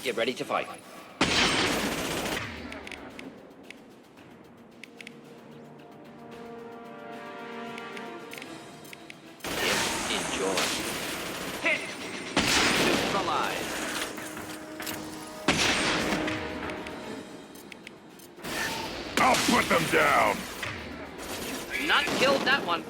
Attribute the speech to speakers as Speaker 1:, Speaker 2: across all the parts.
Speaker 1: Get ready to fight. Enjoy. Hit! Neutralize.
Speaker 2: I'll put them down!
Speaker 1: Not killed that one.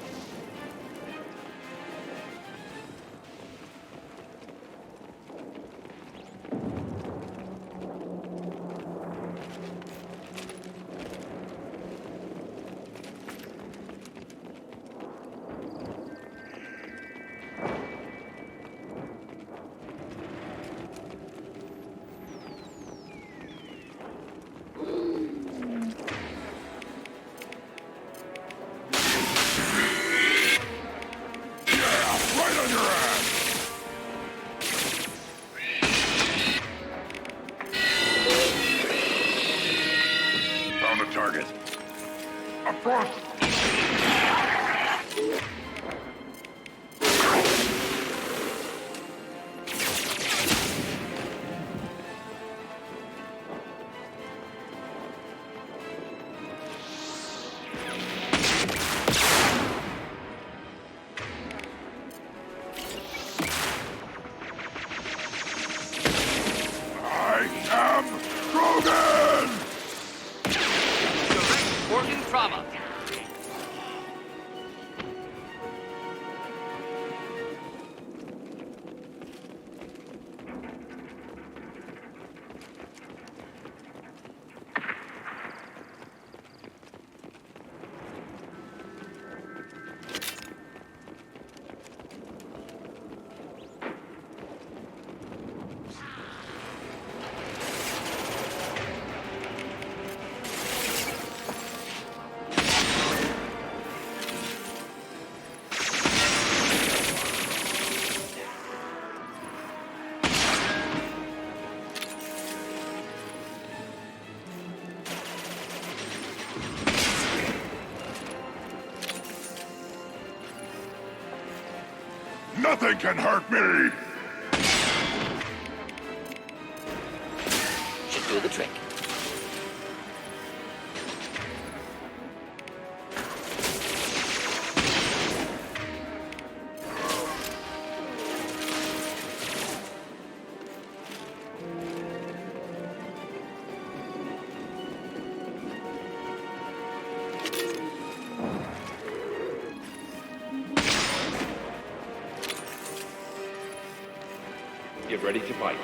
Speaker 2: Target. Approach! I am Mordin!
Speaker 1: Organ trauma.
Speaker 2: Nothing can hurt me!
Speaker 1: Should do the trick.
Speaker 2: Get ready to fight.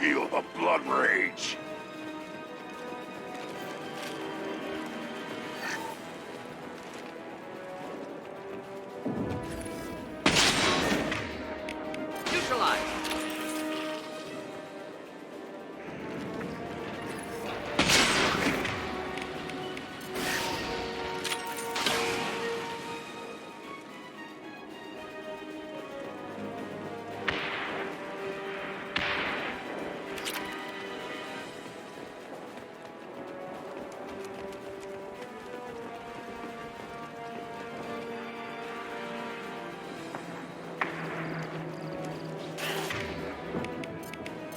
Speaker 2: Feel the blood rage!
Speaker 1: Neutralize.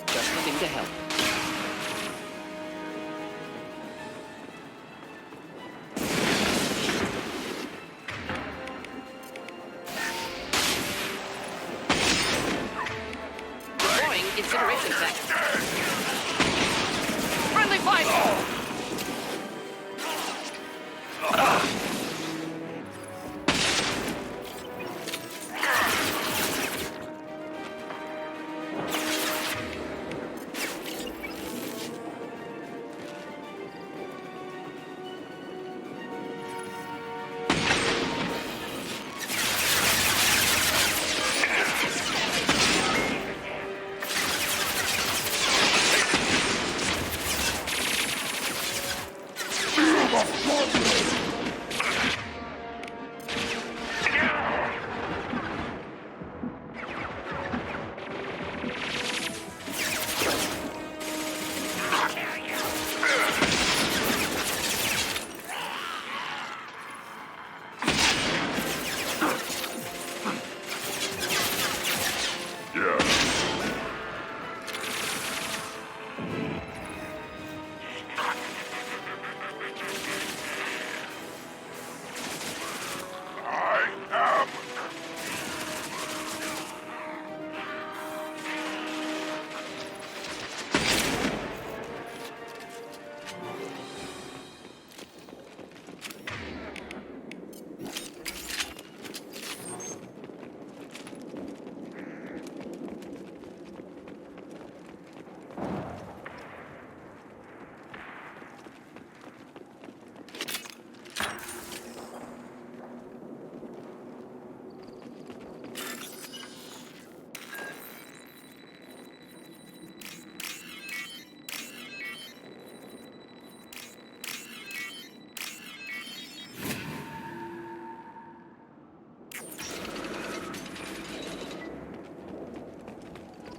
Speaker 1: Just looking to help. Deploying incineration tech. Friendly fire!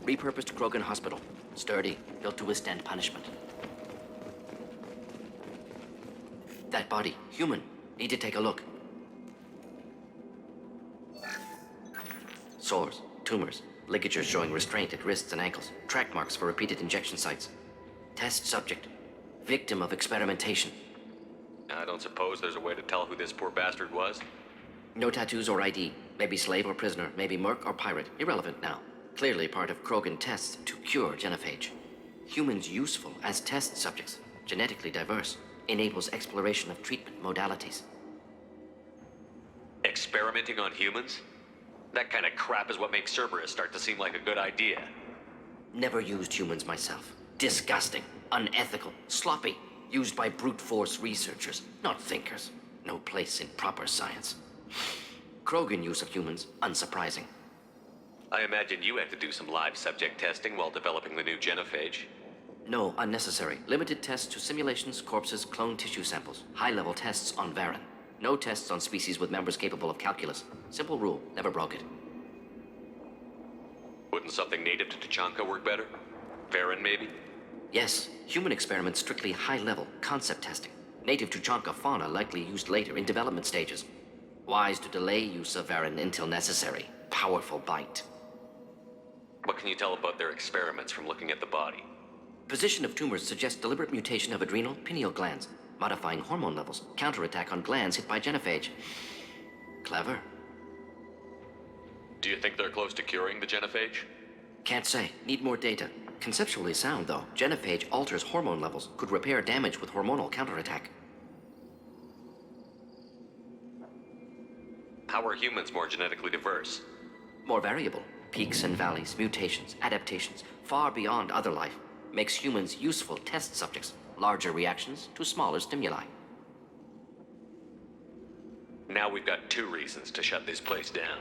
Speaker 1: Repurposed Krogan hospital. Sturdy, built to withstand punishment. That body, human. Need to take a look. Sores, tumors, ligatures showing restraint at wrists and ankles, track marks for repeated injection sites. Test subject, victim of experimentation.
Speaker 3: I don't suppose there's a way to tell who this poor bastard was?
Speaker 1: No tattoos or ID. Maybe slave or prisoner, maybe merc or pirate. Irrelevant now. Clearly part of Krogan tests to cure genophage. Humans useful as test subjects, genetically diverse, enables exploration of treatment modalities.
Speaker 3: Experimenting on humans? That kind of crap is what makes Cerberus start to seem like a good idea.
Speaker 1: Never used humans myself. Disgusting, unethical, sloppy. Used by brute force researchers, not thinkers. No place in proper science. Krogan use of humans, unsurprising.
Speaker 3: I imagine you had to do some live subject testing while developing the new genophage.
Speaker 1: No, unnecessary. Limited tests to simulations, corpses, cloned tissue samples. High-level tests on Varen. No tests on species with members capable of calculus. Simple rule, never broke it.
Speaker 3: Wouldn't something native to Tuchunka work better? Varen, maybe?
Speaker 1: Yes, human experiments strictly high-level, concept testing. Native Tuchunka fauna likely used later in development stages. Wise to delay use of Varen until necessary. Powerful bite.
Speaker 3: What can you tell about their experiments from looking at the body?
Speaker 1: Position of tumors suggests deliberate mutation of adrenal, pineal glands, modifying hormone levels, counterattack on glands hit by genophage. Clever.
Speaker 3: Do you think they're close to curing the genophage?
Speaker 1: Can't say. Need more data. Conceptually sound, though. Genophage alters hormone levels, could repair damage with hormonal counterattack.
Speaker 3: How are humans more genetically diverse?
Speaker 1: More variable. Peaks and valleys, mutations, adaptations, far beyond other life. Makes humans useful test subjects. Larger reactions to smaller stimuli.
Speaker 3: Now we've got 2 reasons to shut this place down.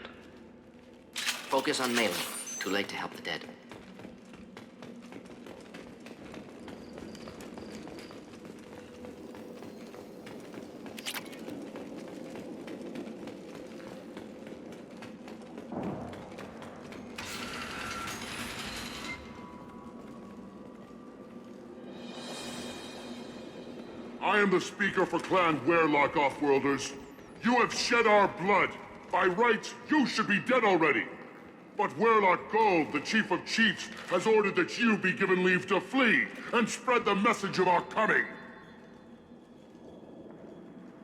Speaker 1: Focus on Malin. Too late to help the dead.
Speaker 2: I am the speaker for Clan Werlock, Offworlders. You have shed our blood. By rights, you should be dead already. But Werlock Gold, the Chief of Chiefs, has ordered that you be given leave to flee and spread the message of our coming.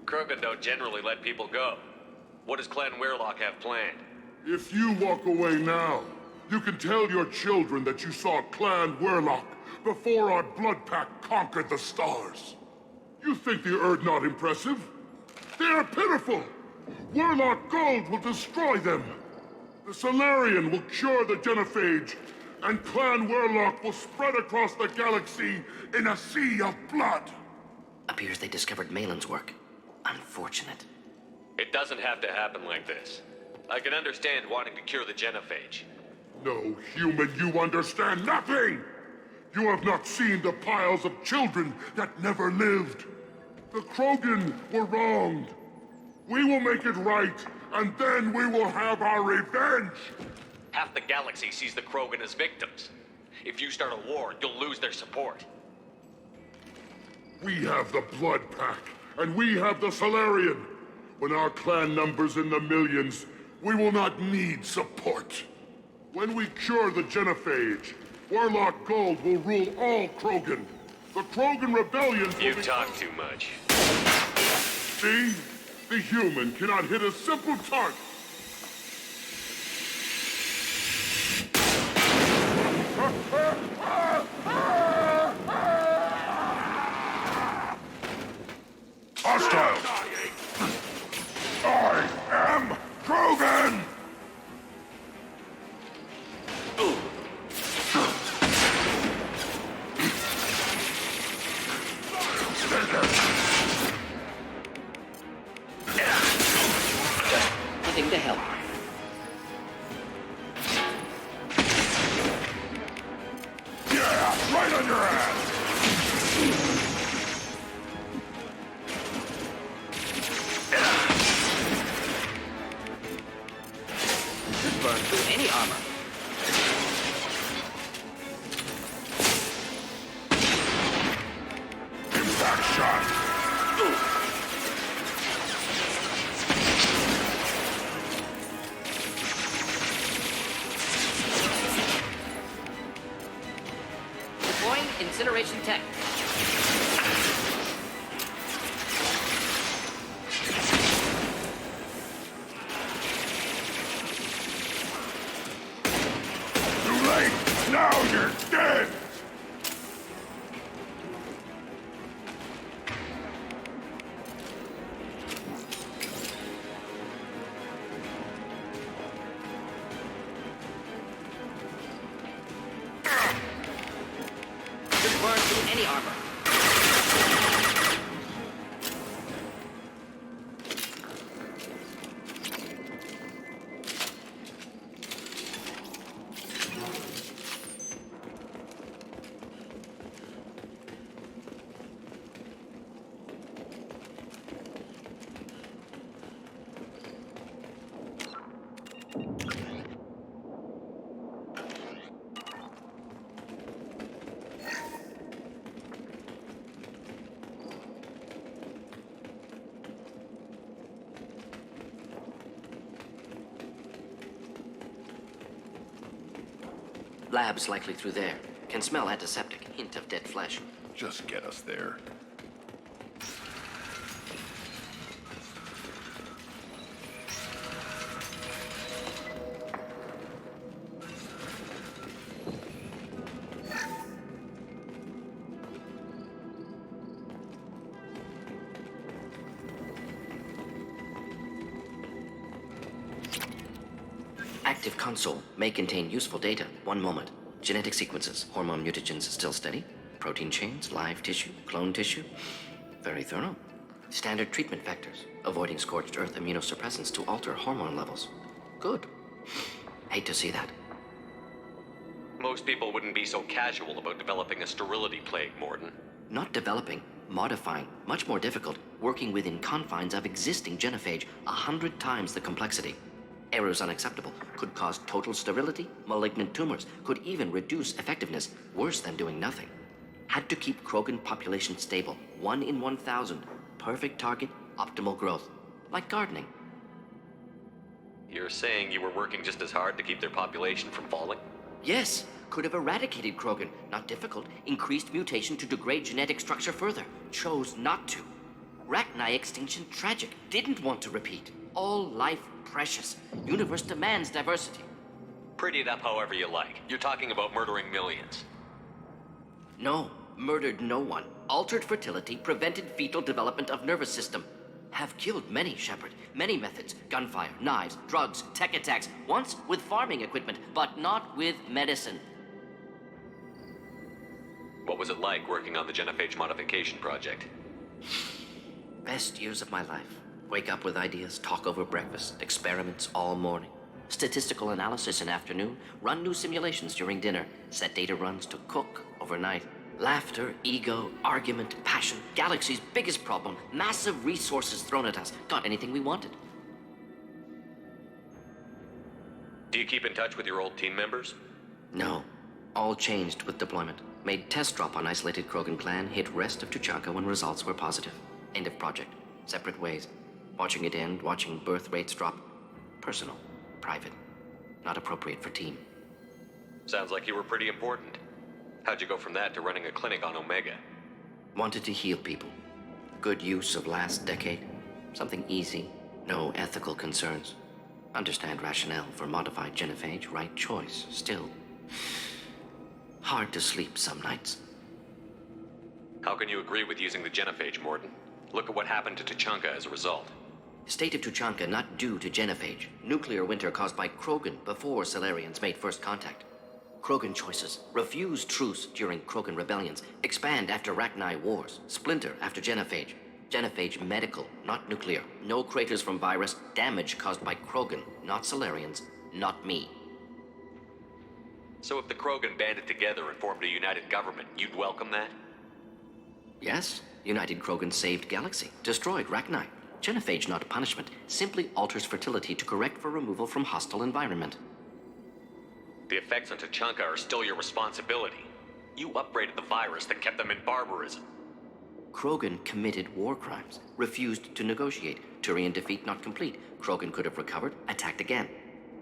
Speaker 3: Krogan don't generally let people go. What does Clan Werlock have planned?
Speaker 2: If you walk away now, you can tell your children that you saw Clan Werlock before our blood pact conquered the stars. You think the Erd not impressive? They are pitiful! Werlock Gold will destroy them! The Solarian will cure the genophage, and Clan Werlock will spread across the galaxy in a sea of blood!
Speaker 1: Appears they discovered Malin's work. Unfortunate.
Speaker 3: It doesn't have to happen like this. I can understand wanting to cure the genophage.
Speaker 2: No, human, you understand nothing! You have not seen the piles of children that never lived. The Krogan were wronged. We will make it right, and then we will have our revenge!
Speaker 3: Half the galaxy sees the Krogan as victims. If you start a war, you'll lose their support.
Speaker 2: We have the Blood Pack, and we have the Solarian. When our clan numbers in the millions, we will not need support. When we cure the genophage, Werlock Gold will rule all Krogan. The Krogan rebellions will
Speaker 3: You talk too much.
Speaker 2: See? The human cannot hit a simple target. Hostile! I am Krogan!
Speaker 1: Nothing to help.
Speaker 2: Yeah, right on your ass!
Speaker 1: Could burn through any armor.
Speaker 2: shot.
Speaker 1: Deploying incineration tech.
Speaker 2: Too late! Now you're dead!
Speaker 1: Could burn through any armor. Lab's likely through there. Can smell antiseptic. Hint of dead flesh.
Speaker 2: Just get us there.
Speaker 1: Active console may contain useful data. One moment. Genetic sequences, hormone mutagens still steady. Protein chains, live tissue, clone tissue. Very thorough. Standard treatment vectors, avoiding scorched earth immunosuppressants to alter hormone levels. Good. Hate to see that.
Speaker 3: Most people wouldn't be so casual about developing a sterility plague, Mordin.
Speaker 1: Not developing, modifying, much more difficult, working within confines of existing genophage, 100 times the complexity. Errors unacceptable, could cause total sterility, malignant tumors, could even reduce effectiveness, worse than doing nothing. Had to keep Krogan population stable, 1 in 1,000, perfect target, optimal growth, like gardening.
Speaker 3: You're saying you were working just as hard to keep their population from falling?
Speaker 1: Yes, could have eradicated Krogan, not difficult, increased mutation to degrade genetic structure further, chose not to. Rachni extinction tragic, didn't want to repeat. All life precious. Universe demands diversity.
Speaker 3: Pretty it up however you like. You're talking about murdering millions.
Speaker 1: No, murdered no one. Altered fertility, prevented fetal development of nervous system. Have killed many, Shepard. Many methods. Gunfire, knives, drugs, tech attacks. Once with farming equipment, but not with medicine.
Speaker 3: What was it like working on the genophage modification project?
Speaker 1: Best years of my life. Wake up with ideas, talk over breakfast, experiments all morning. Statistical analysis in afternoon, run new simulations during dinner, set data runs to cook overnight. Laughter, ego, argument, passion, Galaxy's biggest problem, massive resources thrown at us. Got anything we wanted.
Speaker 3: Do you keep in touch with your old team members?
Speaker 1: No. All changed with deployment. Made test drop on isolated Krogan clan, hit rest of Tuchunka when results were positive. End of project. Separate ways. Watching it end, watching birth rates drop. Personal. Private. Not appropriate for team.
Speaker 3: Sounds like you were pretty important. How'd you go from that to running a clinic on Omega?
Speaker 1: Wanted to heal people. Good use of last decade. Something easy. No ethical concerns. Understand rationale for modified genophage, right choice. Still. Hard to sleep some nights.
Speaker 3: How can you agree with using the genophage, Mordin? Look at what happened to Tuchunka as a result.
Speaker 1: State of Tuchunka not due to genophage. Nuclear winter caused by Krogan before Salarians made first contact. Krogan choices. Refuse truce during Krogan rebellions. Expand after Rachni wars. Splinter after genophage. Genophage medical, not nuclear. No craters from virus. Damage caused by Krogan, not Salarians, not me.
Speaker 3: So if the Krogan banded together and formed a united government, you'd welcome that?
Speaker 1: Yes, United Krogan saved Galaxy. Destroyed Rachni. Genophage not a punishment. Simply alters fertility to correct for removal from hostile environment.
Speaker 3: The effects on Tuchunka are still your responsibility. You upgraded the virus that kept them in barbarism.
Speaker 1: Krogan committed war crimes, refused to negotiate. Turian defeat not complete. Krogan could have recovered, attacked again.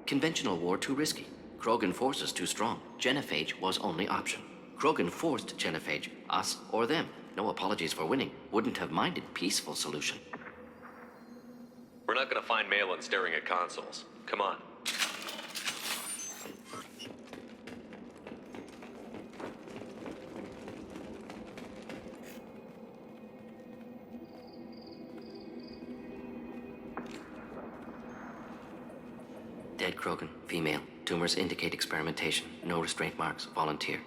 Speaker 1: Conventional war too risky. Krogan forces too strong. Genophage was only option. Krogan forced Genophage, us or them. No apologies for winning. Wouldn't have minded peaceful solution.
Speaker 3: We're not gonna find Malin staring at consoles. Come on.
Speaker 1: Dead Krogan, female. Tumors indicate experimentation. No restraint marks. Volunteer.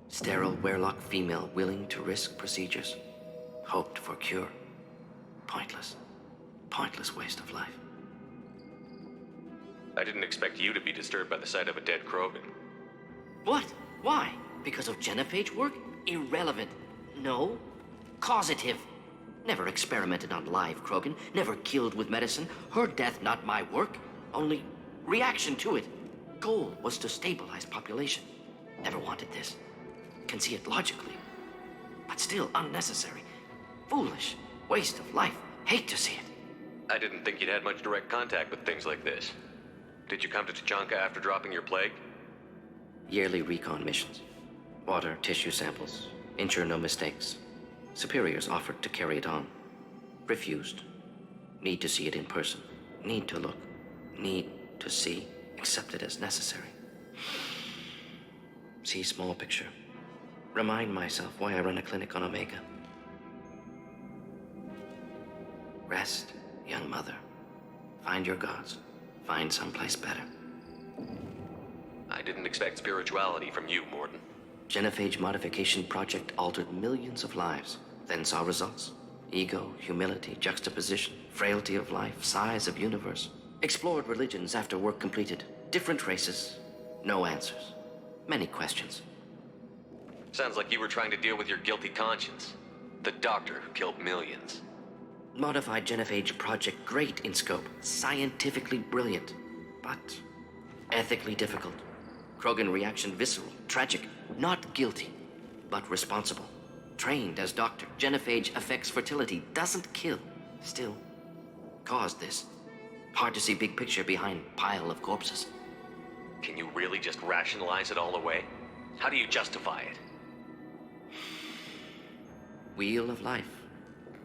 Speaker 1: Sterile Werelock female willing to risk procedures. Hoped for cure. Pointless. Pointless waste of life.
Speaker 3: I didn't expect you to be disturbed by the sight of a dead Krogan.
Speaker 1: What? Why? Because of genophage work? Irrelevant. No. Causative. Never experimented on live Krogan. Never killed with medicine. Her death not my work. Only reaction to it. Goal was to stabilize population. Never wanted this. Can see it logically. But still unnecessary. Foolish. Waste of life. Hate to see it.
Speaker 3: I didn't think you'd had much direct contact with things like this. Did you come to Tuchunka after dropping your plague?
Speaker 1: Yearly recon missions. Water, tissue samples. Ensure no mistakes. Superiors offered to carry it on. Refused. Need to see it in person. Need to look. Need to see. Accepted as necessary. See small picture. Remind myself why I run a clinic on Omega. Rest, young mother. Find your gods. Find someplace better.
Speaker 3: I didn't expect spirituality from you, Mordin.
Speaker 1: Genophage modification project altered millions of lives, then saw results. Ego, humility, juxtaposition, frailty of life, size of universe. Explored religions after work completed. Different races. No answers. Many questions.
Speaker 3: Sounds like you were trying to deal with your guilty conscience. The doctor who killed millions.
Speaker 1: Modified genophage project great in scope. Scientifically brilliant. But ethically difficult. Krogan reaction visceral, tragic. Not guilty, but responsible. Trained as doctor. Genophage affects fertility. Doesn't kill. Still, caused this. Hard to see big picture behind pile of corpses.
Speaker 3: Can you really just rationalize it all away? How do you justify it?
Speaker 1: Wheel of life.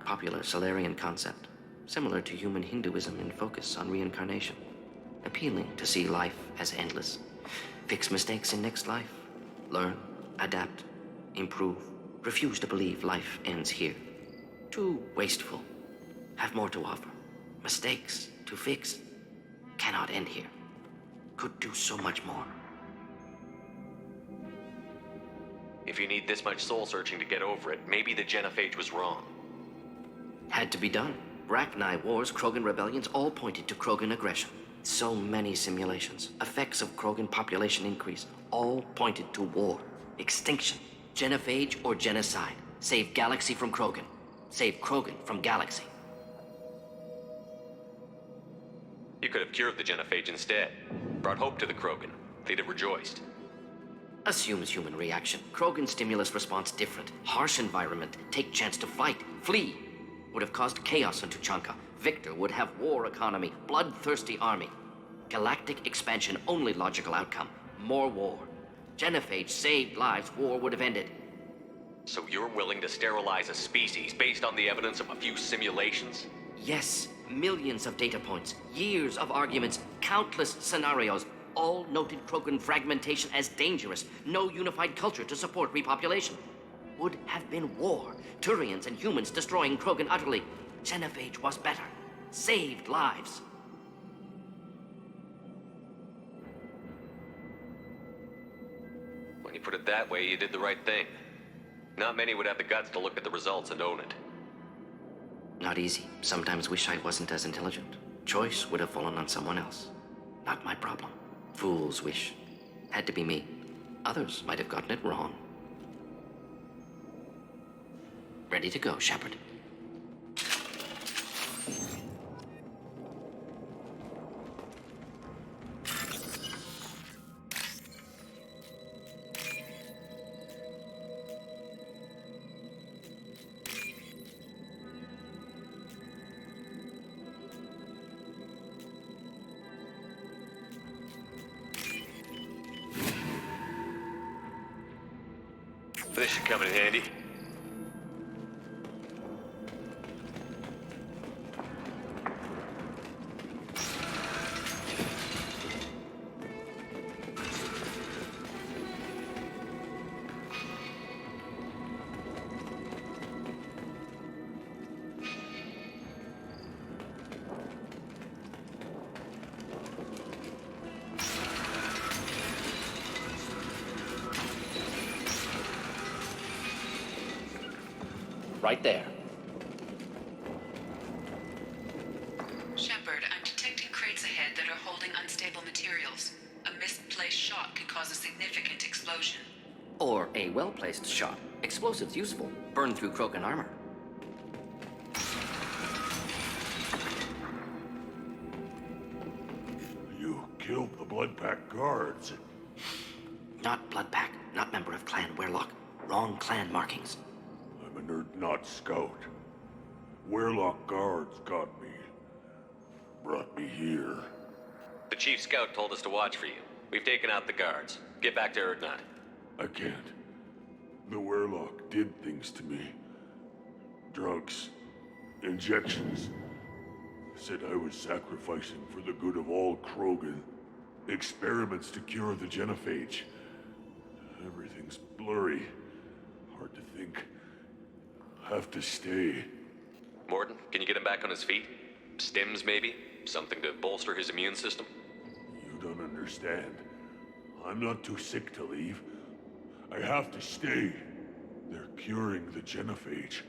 Speaker 1: Popular Solarian concept. Similar to human Hinduism in focus on reincarnation. Appealing to see life as endless. Fix mistakes in next life. Learn, adapt, improve. Refuse to believe life ends here. Too wasteful. Have more to offer. Mistakes to fix. Cannot end here. Could do so much more.
Speaker 3: If you need this much soul searching to get over it, maybe the genophage was wrong.
Speaker 1: Had to be done. Rachni wars, Krogan rebellions, all pointed to Krogan aggression. So many simulations. Effects of Krogan population increase. All pointed to war. Extinction. Genophage or genocide. Save galaxy from Krogan. Save Krogan from galaxy.
Speaker 3: You could have cured the genophage instead. Brought hope to the Krogan. They'd have rejoiced.
Speaker 1: Assumes human reaction. Krogan stimulus response different. Harsh environment. Take chance to fight. Flee. Would have caused chaos in Tuchunka. Victor would have war economy. Bloodthirsty army. Galactic expansion only logical outcome. More war. Genophage saved lives. War would have ended.
Speaker 3: So you're willing to sterilize a species based on the evidence of a few simulations?
Speaker 1: Yes. Millions of data points. Years of arguments. Countless scenarios. All noted Krogan fragmentation as dangerous. No unified culture to support repopulation. Would have been war. Turians and humans destroying Krogan utterly. Genophage was better. Saved lives.
Speaker 3: When you put it that way, you did the right thing. Not many would have the guts to look at the results and own it.
Speaker 1: Not easy. Sometimes wish I wasn't as intelligent. Choice would have fallen on someone else. Not my problem. Fool's wish. Had to be me. Others might have gotten it wrong. Ready to go, Shepard.
Speaker 3: This should come in handy.
Speaker 1: Right there.
Speaker 4: Shepard, I'm detecting crates ahead that are holding unstable materials. A misplaced shot could cause a significant explosion.
Speaker 1: Or a well-placed shot. Explosives useful. Burn through Krogan armor.
Speaker 2: You killed the Blood Pack guards.
Speaker 1: Not Blood Pack, not member of Clan Werlock. Wrong clan markings.
Speaker 2: I'm a nerd, not scout. Werlock guards got me. Brought me here.
Speaker 3: The Chief Scout told us to watch for you. We've taken out the guards. Get back to Urdnot.
Speaker 2: I can't. The Werlock did things to me. Drugs. Injections. Said I was sacrificing for the good of all Krogan. Experiments to cure the genophage. Everything's blurry. Hard to think. Have to stay.
Speaker 3: Mordin, can you get him back on his feet? Stims, maybe? Something to bolster his immune system?
Speaker 2: You don't understand. I'm not too sick to leave. I have to stay. They're curing the genophage.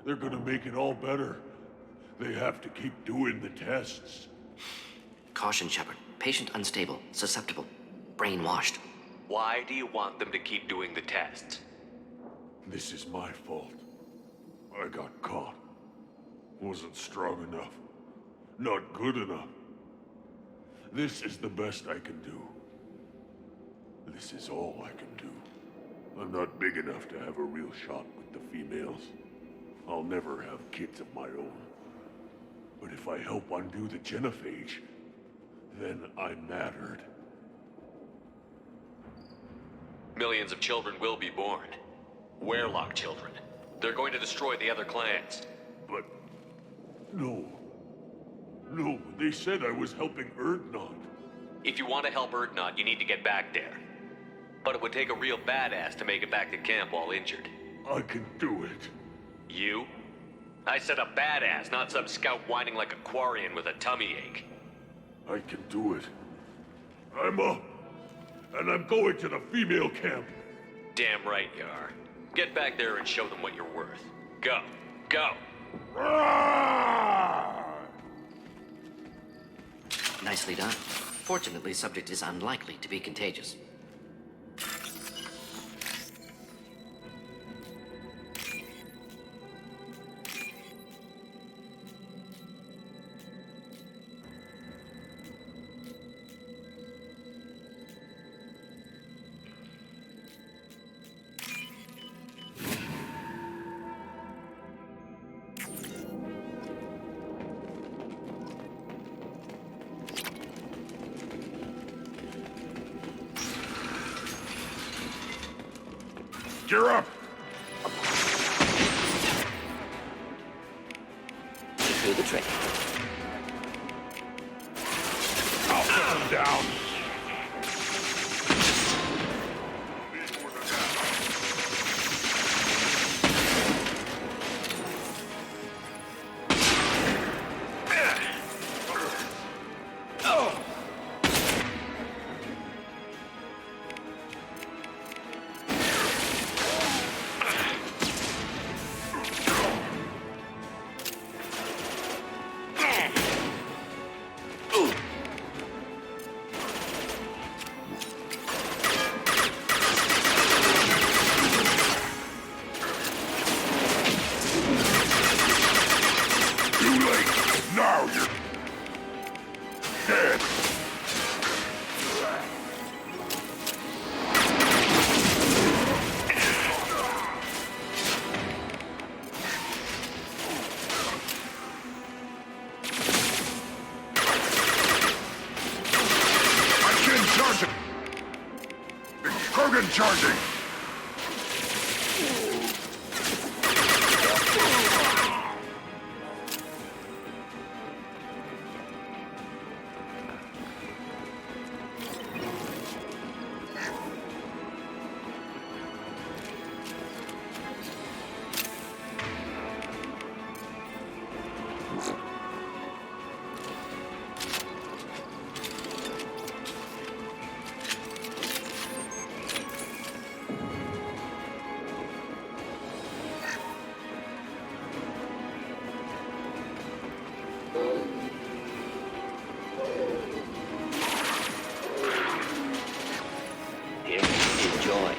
Speaker 2: They're gonna make it all better. They have to keep doing the tests.
Speaker 1: Caution, Shepard. Patient unstable, susceptible, brainwashed.
Speaker 3: Why do you want them to keep doing the tests?
Speaker 2: This is my fault. I got caught. Wasn't strong enough. Not good enough. This is the best I can do. This is all I can do. I'm not big enough to have a real shot with the females. I'll never have kids of my own. But if I help undo the genophage, then I'm mattered.
Speaker 3: Millions of children will be born. Werlock children. They're going to destroy the other clans.
Speaker 2: But... no. No, they said I was helping Urdnot.
Speaker 3: If you want to help Urdnot, you need to get back there. But it would take a real badass to make it back to camp while injured.
Speaker 2: I can do it.
Speaker 3: You? I said a badass, not some scout whining like a Quarian with a tummy ache.
Speaker 2: I can do it. I'm up. And I'm going to the female camp.
Speaker 3: Damn right you are. Get back there and show them what you're worth. Go. Go.
Speaker 1: Nicely done. Fortunately, subject is unlikely to be contagious.
Speaker 2: Gear up!
Speaker 1: Do the trick.
Speaker 2: I'll put them down. Now you're dead. I can't charge him. The Krogan charging.
Speaker 1: Here, enjoy.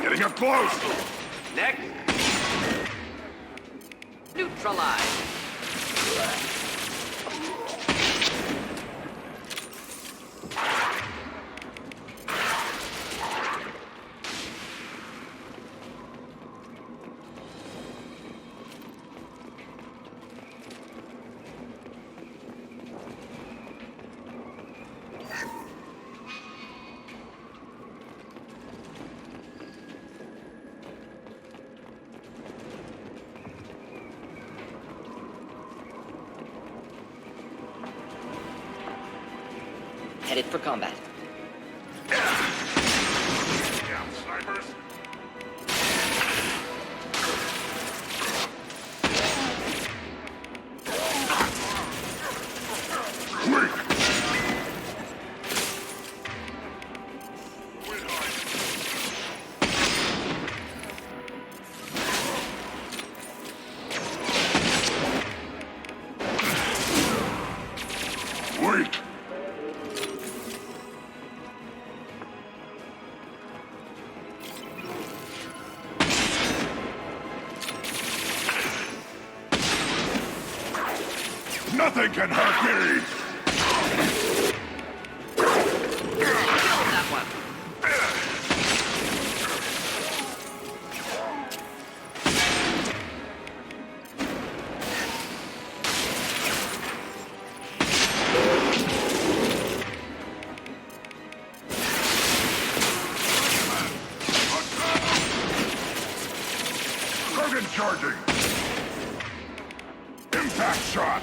Speaker 2: Getting up close!
Speaker 3: Next!
Speaker 1: Neutralize. Headed for combat.
Speaker 2: Yeah, snipers! Quick! Wait! Nothing can hurt me!
Speaker 1: That one.
Speaker 2: Krogan charging! Impact shot!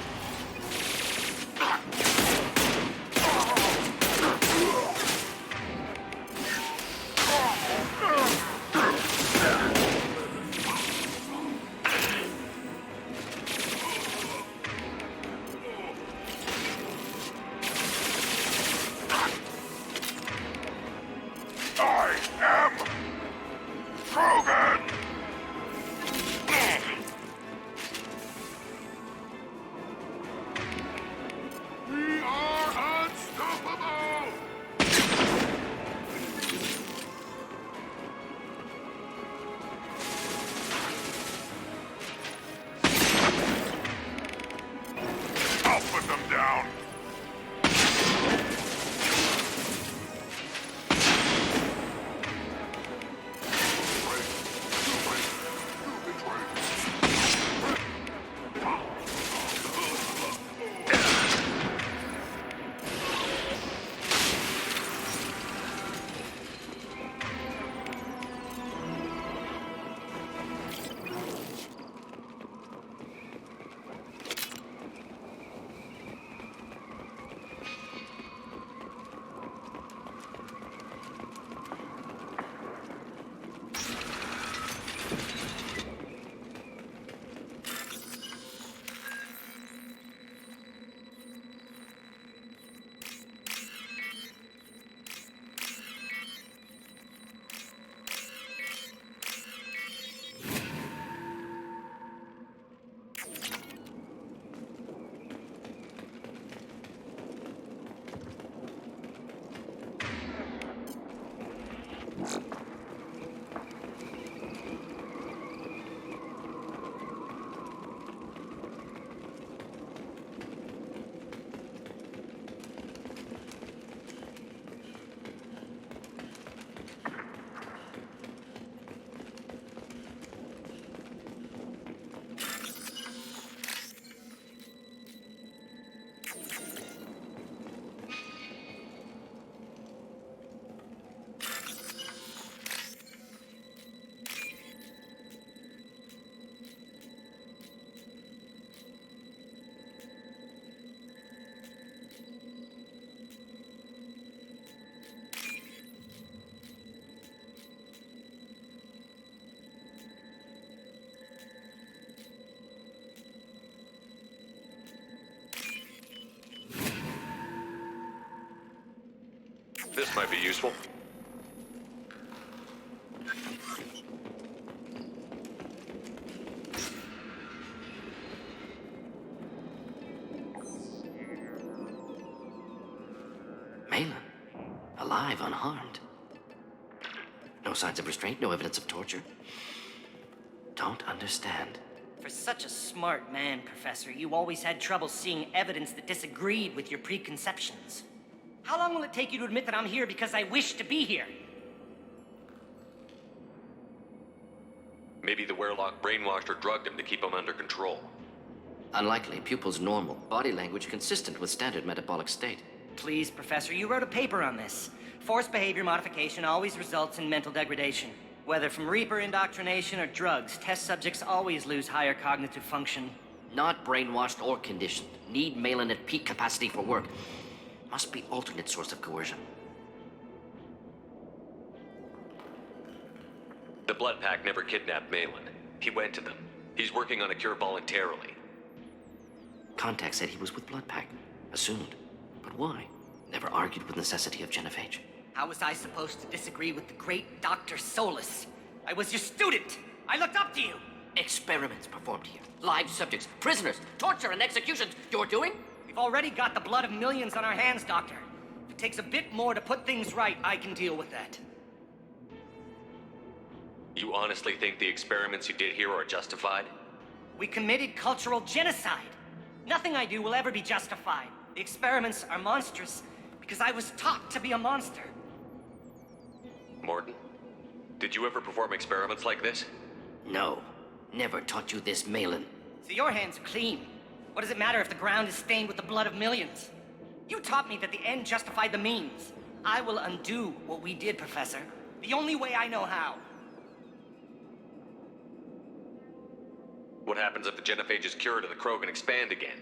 Speaker 2: I am Krogan!
Speaker 3: This might be useful.
Speaker 1: Malin, alive, unharmed. No signs of restraint, no evidence of torture. Don't understand.
Speaker 5: For such a smart man, Professor, you always had trouble seeing evidence that disagreed with your preconceptions. How long will it take you to admit that I'm here because I wish to be here?
Speaker 3: Maybe the Werelock brainwashed or drugged him to keep him under control.
Speaker 1: Unlikely. Pupil's normal. Body language consistent with standard metabolic state.
Speaker 5: Please, Professor, you wrote a paper on this. Forced behavior modification always results in mental degradation. Whether from Reaper indoctrination or drugs, test subjects always lose higher cognitive function.
Speaker 1: Not brainwashed or conditioned. Need Malin at peak capacity for work. Must be alternate source of coercion.
Speaker 3: The Blood Pack never kidnapped Malin. He went to them. He's working on a cure voluntarily.
Speaker 1: Contact said he was with Blood Pack. Assumed. But why? Never argued with necessity of genophage.
Speaker 5: How was I supposed to disagree with the great Dr. Solus? I was your student! I looked up to you!
Speaker 1: Experiments performed here. Live subjects, prisoners, torture and executions. You're doing?
Speaker 5: We've already got the blood of millions on our hands, Doctor. If it takes a bit more to put things right, I can deal with that.
Speaker 3: You honestly think the experiments you did here are justified?
Speaker 5: We committed cultural genocide. Nothing I do will ever be justified. The experiments are monstrous because I was taught to be a monster.
Speaker 3: Mordin, did you ever perform experiments like this?
Speaker 1: No. Never taught you this, Malin.
Speaker 5: So your hands are clean. What does it matter if the ground is stained with the blood of millions? You taught me that the end justified the means. I will undo what we did, Professor. The only way I know how.
Speaker 3: What happens if the genophages cured and the Krogan expand again?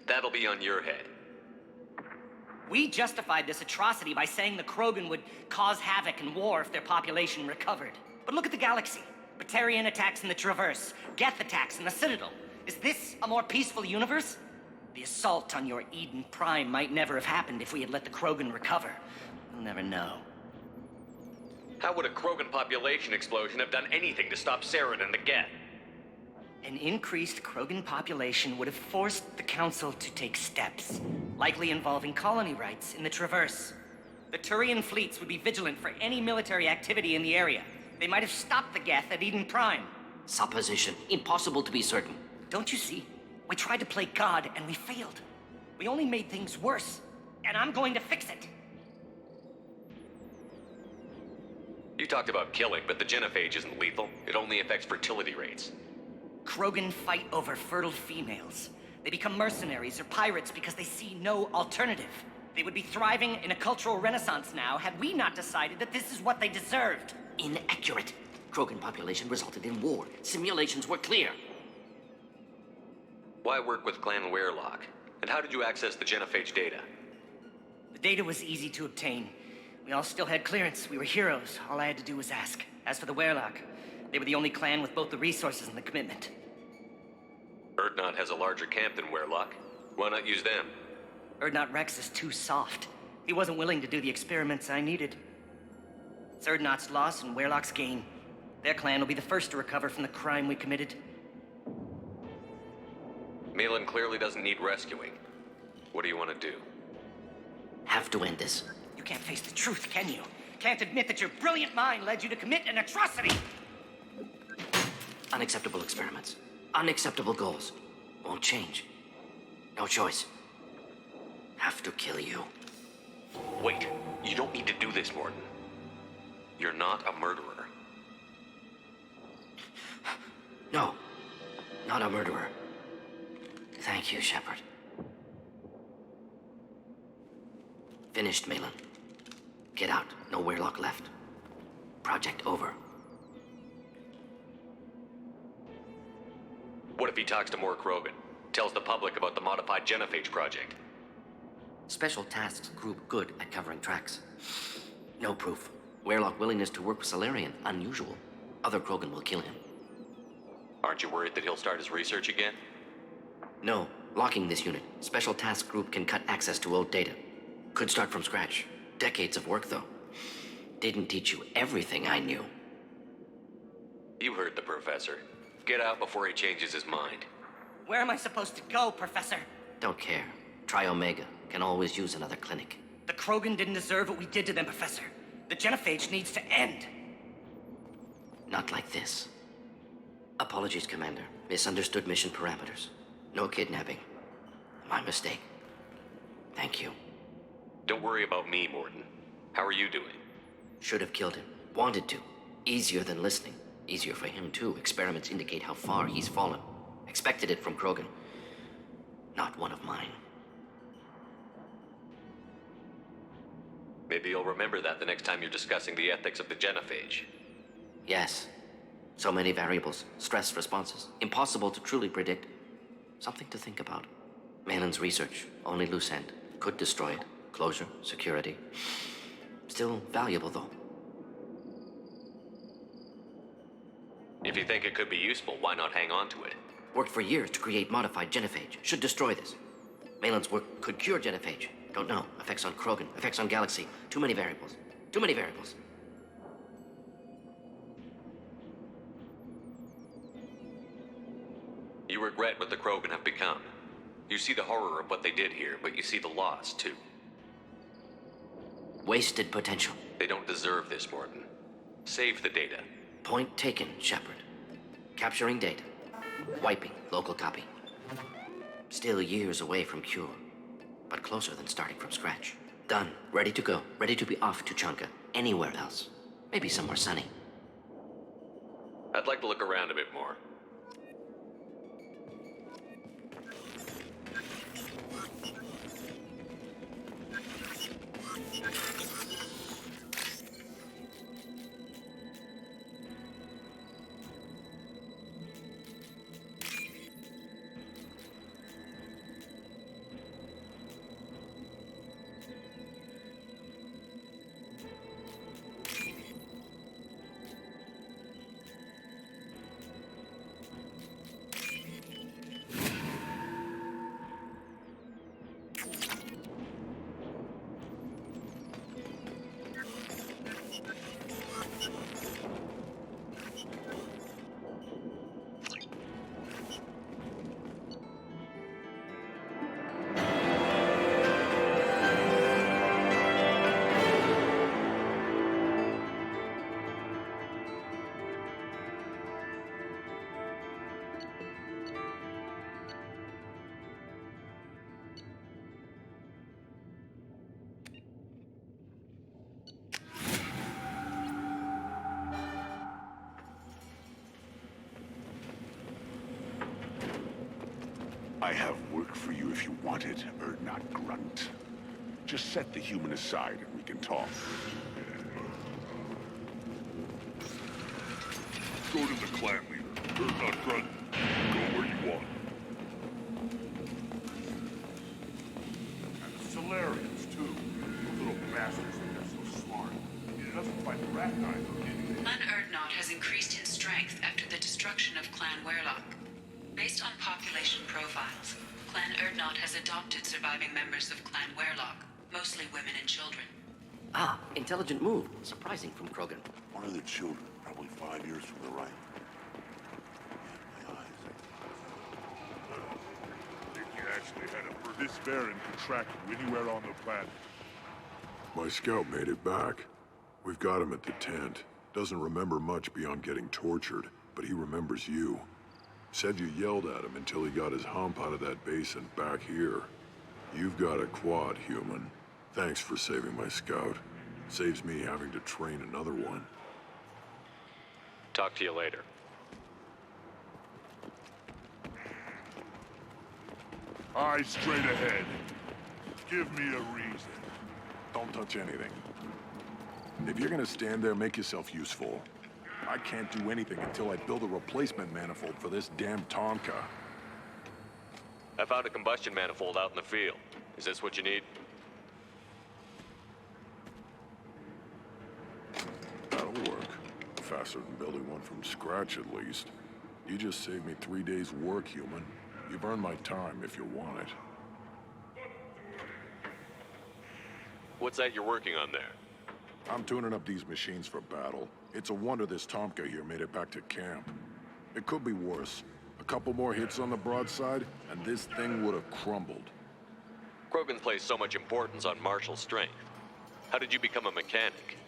Speaker 3: That'll be on your head.
Speaker 5: We justified this atrocity by saying the Krogan would cause havoc and war if their population recovered. But look at the galaxy. Batarian attacks in the Traverse, Geth attacks in the Citadel. Is this a more peaceful universe? The assault on your Eden Prime might never have happened if we had let the Krogan recover. We'll never know.
Speaker 3: How would a Krogan population explosion have done anything to stop Saren and the Geth?
Speaker 5: An increased Krogan population would have forced the Council to take steps, likely involving colony rights in the Traverse. The Turian fleets would be vigilant for any military activity in the area. They might have stopped the Geth at Eden Prime.
Speaker 1: Supposition. Impossible to be certain.
Speaker 5: Don't you see? We tried to play God and we failed. We only made things worse, and I'm going to fix it.
Speaker 3: You talked about killing, but the genophage isn't lethal. It only affects fertility rates.
Speaker 5: Krogan fight over fertile females. They become mercenaries or pirates because they see no alternative. They would be thriving in a cultural renaissance now had we not decided that this is what they deserved.
Speaker 1: Inaccurate. Krogan population resulted in war. Simulations were clear.
Speaker 3: Why work with Clan Werelock? And how did you access the genophage data?
Speaker 5: The data was easy to obtain. We all still had clearance. We were heroes. All I had to do was ask. As for the Werelock, they were the only clan with both the resources and the commitment.
Speaker 3: Urdnot has a larger camp than Werelock. Why not use them?
Speaker 5: Urdnot Rex is too soft. He wasn't willing to do the experiments I needed. It's Urdnot's loss and Werelock's gain. Their clan will be the first to recover from the crime we committed.
Speaker 3: Malin clearly doesn't need rescuing. What do you want to do?
Speaker 1: Have to end this.
Speaker 5: You can't face the truth, can you? Can't admit that your brilliant mind led you to commit an atrocity!
Speaker 1: Unacceptable experiments. Unacceptable goals. Won't change. No choice. Have to kill you.
Speaker 3: Wait, you don't need to do this, Mordin. You're not a murderer.
Speaker 1: No. Not a murderer. Thank you, Shepard. Finished, Malin. Get out. No Werelock left. Project over.
Speaker 3: What if he talks to more Krogan? Tells the public about the modified genophage project?
Speaker 1: Special Tasks Group good at covering tracks. No proof. Werelock willingness to work with Salarian, unusual. Other Krogan will kill him.
Speaker 3: Aren't you worried that he'll start his research again?
Speaker 1: No. Locking this unit. Special Task Group can cut access to old data. Could start from scratch. Decades of work, though. Didn't teach you everything I knew.
Speaker 3: You heard the professor. Get out before he changes his mind.
Speaker 5: Where am I supposed to go, Professor?
Speaker 1: Don't care. Try Omega. Can always use another clinic.
Speaker 5: The Krogan didn't deserve what we did to them, Professor. The genophage needs to end.
Speaker 1: Not like this. Apologies, Commander. Misunderstood mission parameters. No kidnapping. My mistake. Thank you.
Speaker 3: Don't worry about me, Mordin. How are you doing?
Speaker 1: Should have killed him. Wanted to. Easier than listening. Easier for him, too. Experiments indicate how far he's fallen. Expected it from Krogan. Not one of mine.
Speaker 3: Maybe you'll remember that the next time you're discussing the ethics of the genophage.
Speaker 1: Yes. So many variables. Stress responses. Impossible to truly predict. Something to think about. Malin's research. Only loose end. Could destroy it. Closure. Security. Still valuable, though.
Speaker 3: If you think it could be useful, why not hang on to it?
Speaker 1: Worked for years to create modified genophage. Should destroy this. Malin's work could cure genophage. Don't know. Effects on Krogan. Effects on Galaxy. Too many variables. Too many variables.
Speaker 3: You regret what the Krogan have become. You see the horror of what they did here, but you see the loss, too.
Speaker 1: Wasted potential.
Speaker 3: They don't deserve this, Mordin. Save the data.
Speaker 1: Point taken, Shepard. Capturing data. Wiping local copy. Still years away from cure, but closer than starting from scratch. Done. Ready to go. Ready to be off Tuchunka. Anywhere else. Maybe somewhere sunny.
Speaker 3: I'd like to look around a bit more.
Speaker 6: I have work for you if you want it, Urdnot Grunt. Just set the human aside and we can talk.
Speaker 2: Go to the clan leader. Urdnot Grunt. Go where you want. And the Solarians, too. Those little bastards think they're so smart. It doesn't fight the rat guys, okay?
Speaker 4: Clan Urdnot has increased in strength after the destruction of Clan Werlock. Based on population profiles, Clan Urdnot has adopted surviving members of Clan Werlock, mostly women and children.
Speaker 1: Ah, intelligent move. Surprising from Krogan.
Speaker 6: One of the children, probably 5 years from the right. Yeah, my eyes.
Speaker 2: Think you actually had a... This Baron could track you anywhere on the planet.
Speaker 7: My scout made it back. We've got him at the tent. Doesn't remember much beyond getting tortured, but he remembers you. Said you yelled at him until he got his hump out of that basin back here. You've got a quad, human. Thanks for saving my scout. Saves me having to train another one.
Speaker 3: Talk to you later.
Speaker 2: Eyes straight ahead. Give me a reason.
Speaker 7: Don't touch anything. If you're gonna stand there, make yourself useful. I can't do anything until I build a replacement manifold for this damn Tuchunka.
Speaker 3: I found a combustion manifold out in the field. Is this what you need?
Speaker 7: That'll work. Faster than building one from scratch, at least. You just saved me 3 days' work, human. You've earned my time if you want it.
Speaker 3: What's that you're working on there?
Speaker 7: I'm tuning up these machines for battle. It's a wonder this Tuchunka here made it back to camp. It could be worse. A couple more hits on the broadside, and this thing would have crumbled.
Speaker 3: Krogan placed so much importance on martial strength. How did you become a mechanic?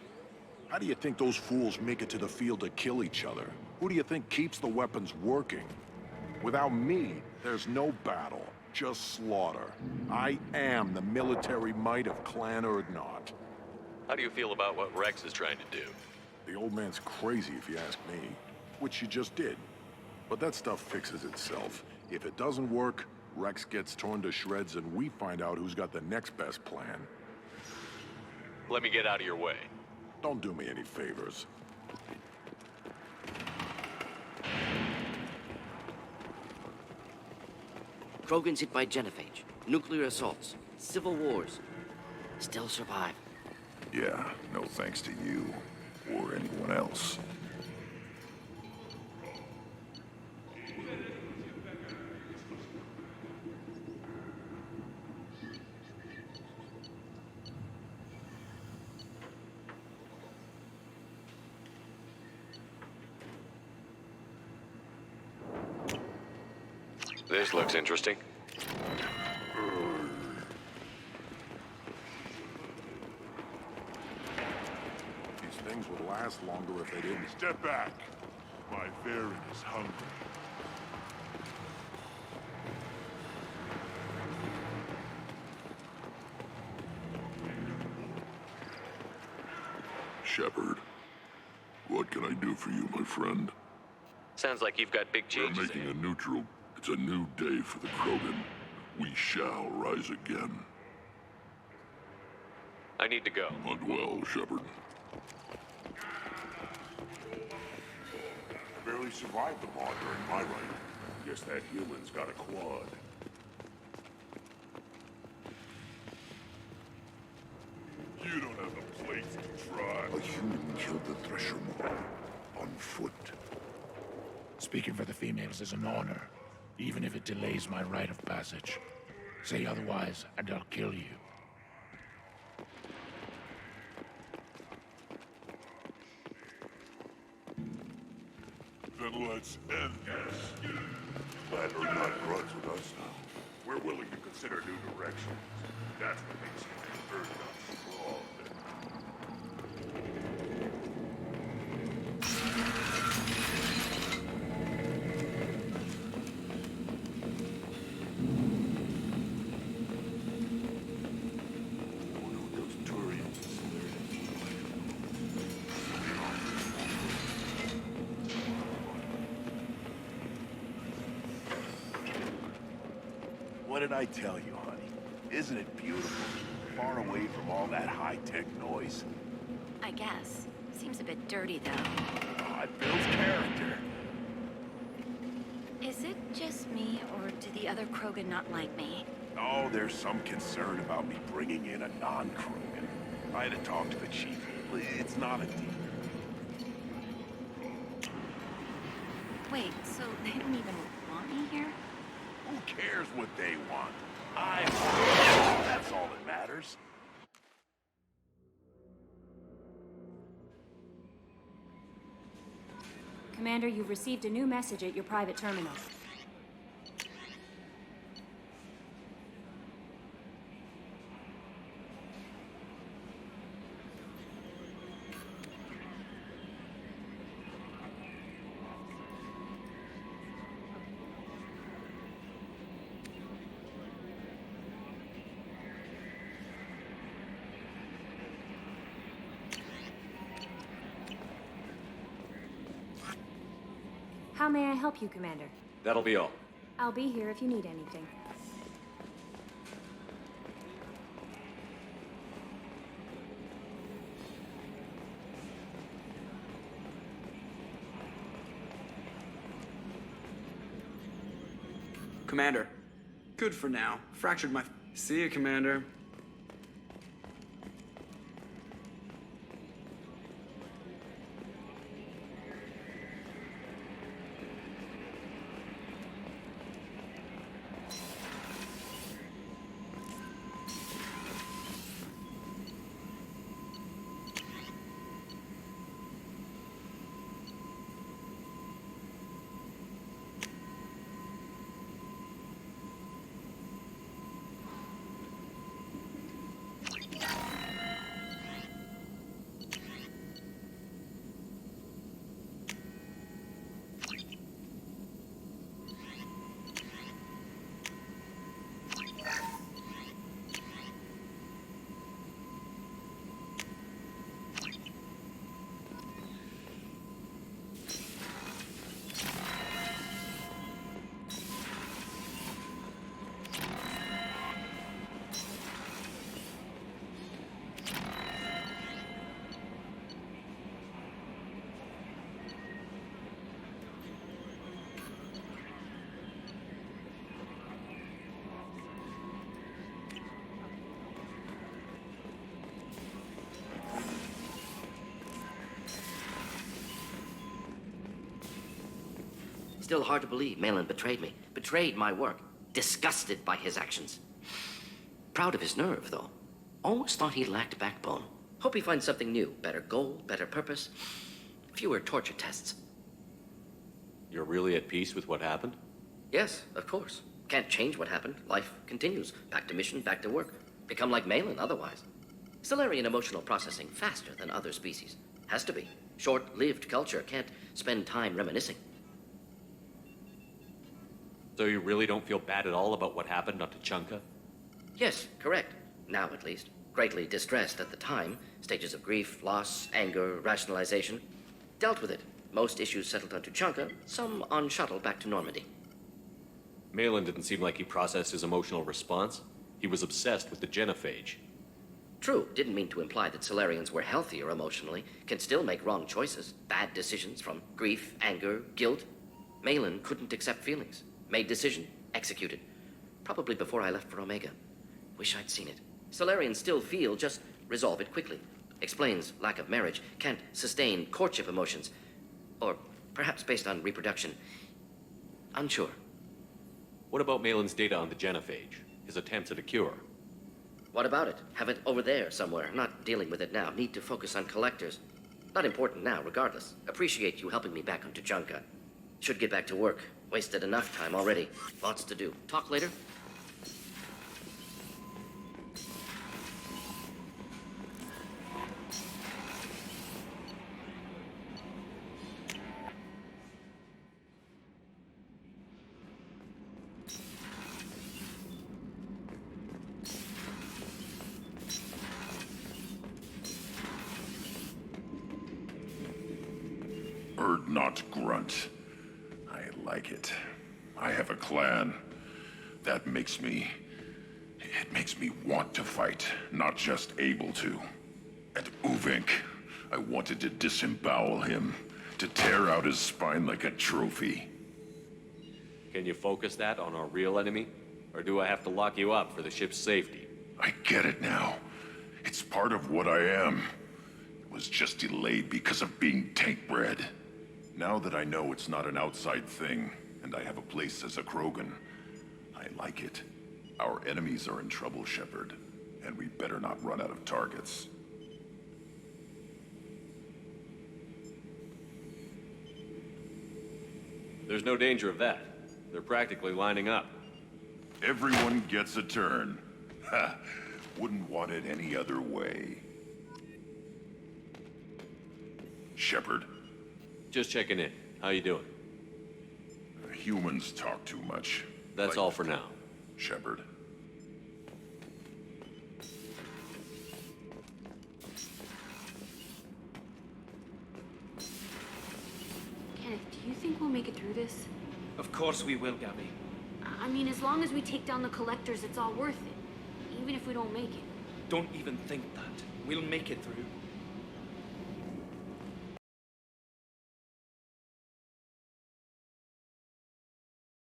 Speaker 7: How do you think those fools make it to the field to kill each other? Who do you think keeps the weapons working? Without me, there's no battle, just slaughter. I am the military might of Clan Urdnot.
Speaker 3: How do you feel about what Rex is trying to do?
Speaker 7: The old man's crazy if you ask me, which you just did. But that stuff fixes itself. If it doesn't work, Rex gets torn to shreds and we find out who's got the next best plan.
Speaker 3: Let me get out of your way.
Speaker 7: Don't do me any favors.
Speaker 1: Krogan's hit by genophage, nuclear assaults, civil wars. Still survive.
Speaker 6: Yeah, no thanks to you. Or anyone else.
Speaker 3: This looks interesting.
Speaker 7: These things would last longer if they didn't.
Speaker 2: Step back. My variant is hungry. Shepard, what can I do for you, my friend?
Speaker 3: Sounds like you've got big
Speaker 2: We're
Speaker 3: changes
Speaker 2: making
Speaker 3: ahead.
Speaker 2: a neutral. It's a new day for the Krogan. We shall rise again.
Speaker 3: I need to go.
Speaker 2: Hunt well, Shepard.
Speaker 6: Barely survived the maw during my run. Guess that human's got a quad.
Speaker 2: You don't have the plates to try.
Speaker 6: A human killed the Thresher Maw. On foot.
Speaker 8: Speaking for the females is an honor, even if it delays my rite of passage. Say otherwise, and I'll kill you.
Speaker 2: Then let's end this.
Speaker 6: Glad Urdnot runs with us now. We're willing to consider new directions. That's what makes Urdnot strong. What did I tell you, honey? Isn't it beautiful? Far away from all that high-tech noise.
Speaker 9: I guess. Seems a bit dirty, though.
Speaker 6: Oh, it builds character.
Speaker 9: Is it just me, or do the other Krogan not like me?
Speaker 6: Oh, there's some concern about me bringing in a non-Krogan. I had to talk to the chief. It's not a deal.
Speaker 9: Wait, so they don't even want me here?
Speaker 6: Who cares what they want? I want. That's all that matters.
Speaker 10: Commander, you've received a new message at your private terminal. How may I help you, Commander?
Speaker 3: That'll be all.
Speaker 10: I'll be here if you need anything.
Speaker 11: Commander. Good for now. Fractured my... See you, Commander.
Speaker 1: Still hard to believe Malin betrayed me. Betrayed my work. Disgusted by his actions. Proud of his nerve, though. Always thought he lacked backbone. Hope he finds something new. Better goal, better purpose. Fewer torture tests.
Speaker 3: You're really at peace with what happened?
Speaker 1: Yes, of course. Can't change what happened. Life continues. Back to mission, back to work. Become like Malin otherwise. Solarian emotional processing faster than other species. Has to be. Short-lived culture can't spend time reminiscing.
Speaker 3: So you really don't feel bad at all about what happened on Tuchunka?
Speaker 1: Yes, correct. Now at least. Greatly distressed at the time. Stages of grief, loss, anger, rationalization. Dealt with it. Most issues settled on Tuchunka, some on shuttle back to Normandy.
Speaker 3: Malin didn't seem like he processed his emotional response. He was obsessed with the genophage.
Speaker 1: True, didn't mean to imply that Solarians were healthier emotionally, can still make wrong choices, bad decisions from grief, anger, guilt. Malin couldn't accept feelings. Made decision, executed. Probably before I left for Omega. Wish I'd seen it. Solarians still feel, just resolve it quickly. Explains lack of marriage, can't sustain courtship emotions. Or perhaps based on reproduction. Unsure.
Speaker 3: What about Malin's data on the genophage? His attempts at a cure?
Speaker 1: What about it? Have it over there somewhere. Not dealing with it now. Need to focus on collectors. Not important now, regardless. Appreciate you helping me back on Tuchunka. Should get back to work. Wasted enough time already. Lots to do. Talk later?
Speaker 6: Not grunt. I like it. I have a clan. That makes me... It makes me want to fight, not just able to. And Uvink, I wanted to disembowel him, to tear out his spine like a trophy.
Speaker 3: Can you focus that on our real enemy? Or do I have to lock you up for the ship's safety?
Speaker 6: I get it now. It's part of what I am. It was just delayed because of being tank-bred. Now that I know it's not an outside thing, and I have a place as a Krogan, I like it. Our enemies are in trouble, Shepard, and we better not run out of targets.
Speaker 3: There's no danger of that. They're practically lining up.
Speaker 6: Everyone gets a turn. Ha! Wouldn't want it any other way. Shepard.
Speaker 3: Just checking in. How you doing?
Speaker 6: Humans talk too much.
Speaker 3: That's all for now.
Speaker 6: Shepard.
Speaker 9: Kenneth, do you think we'll make it through this?
Speaker 11: Of course we will, Gabby.
Speaker 9: I mean, as long as we take down the collectors, it's all worth it. Even if we don't make it.
Speaker 11: Don't even think that. We'll make it through.